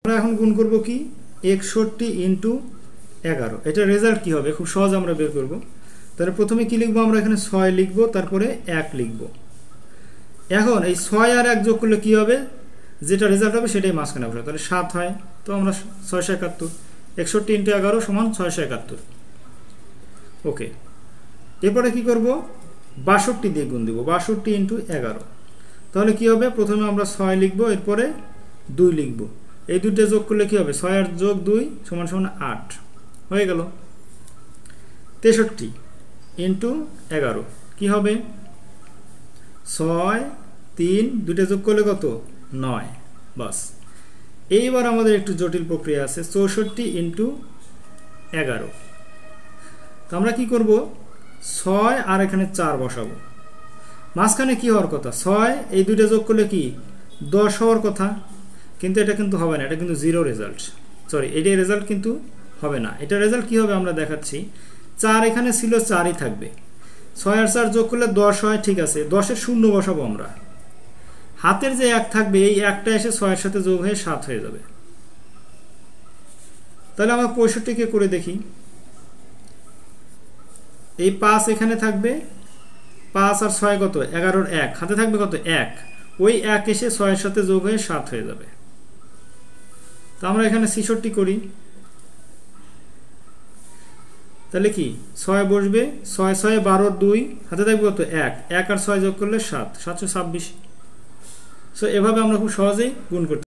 আমরা এখন গুণ করব কি 61 ইনটু 11। এটা রেজাল্ট কি হবে খুব সহজ আমরা বের করব। তাহলে প্রথমে কি লিখব, আমরা এখানে 6 লিখব, তারপরে 1 লিখব। এখন এই 6 আর 1 যোগ করলে কি হবে, যেটা রেজাল্ট হবে সেটাই মাঝখানে বসাবো। তাহলে 7 হয়, তো আমরা 671। 61 ইনটু 11 সমান 671। ওকে, এরপরে কি করব, 62 দিয়ে গুণ দেব। 62 ইনটু 11। তাহলে কি হবে, প্রথমে আমরা 6 লিখব, এরপরে 2 লিখব। এই দুটো যোগ করলে কি হবে, 6 আর যোগ 2 সমান সমান 8 হয়ে গেল। 63 ইনটু 11 কি হবে, 6 3 দুটো যোগ করলে কত, 9। বাস, এইবার আমাদের একটু জটিল প্রক্রিয়া আছে, 64 ইনটু 11। তো আমরা কি করব, 6 আর এখানে 4 বসাবো। মাঝখানে কি হওয়ার কথা, 6 এই দুটো যোগ করলে কি 10 হওয়ার কথা, কিন্তু এটা কিন্তু হবে না, এটা কিন্তু জিরো রেজাল্ট। সরি, এটাই রেজাল্ট কিন্তু হবে না। এটা রেজাল্ট কি হবে আমরা দেখাচ্ছি। 4 এখানে ছিল, 4ই থাকবে। 6 আর 4 যোগ করলে 10 হয়, ঠিক আছে, 10-এর শূন্য বসাবো আমরা। হাতের যে 1 থাকবে, এই 1টা এসে 6-এর সাথে যোগ হয়ে 7 হয়ে যাবে। তাহলে আমরা 65-কে করে দেখি। এই 5 এখানে থাকবে, 5 আর 6 কত, 11-এর 1, হাতে থাকবে কত, 1। ওই 1 এসে 6-এর সাথে যোগ হয়ে 7 হয়ে যাবে। তো আমরা এখানে 66 করি। তাহলে কি 6 বসবে, 6 6 12 2, হাতে থাকবে কত, 1। 1 আর 6 যোগ করলে 7, 726। সো এভাবে আমরা খুব সহজেই গুণ করতে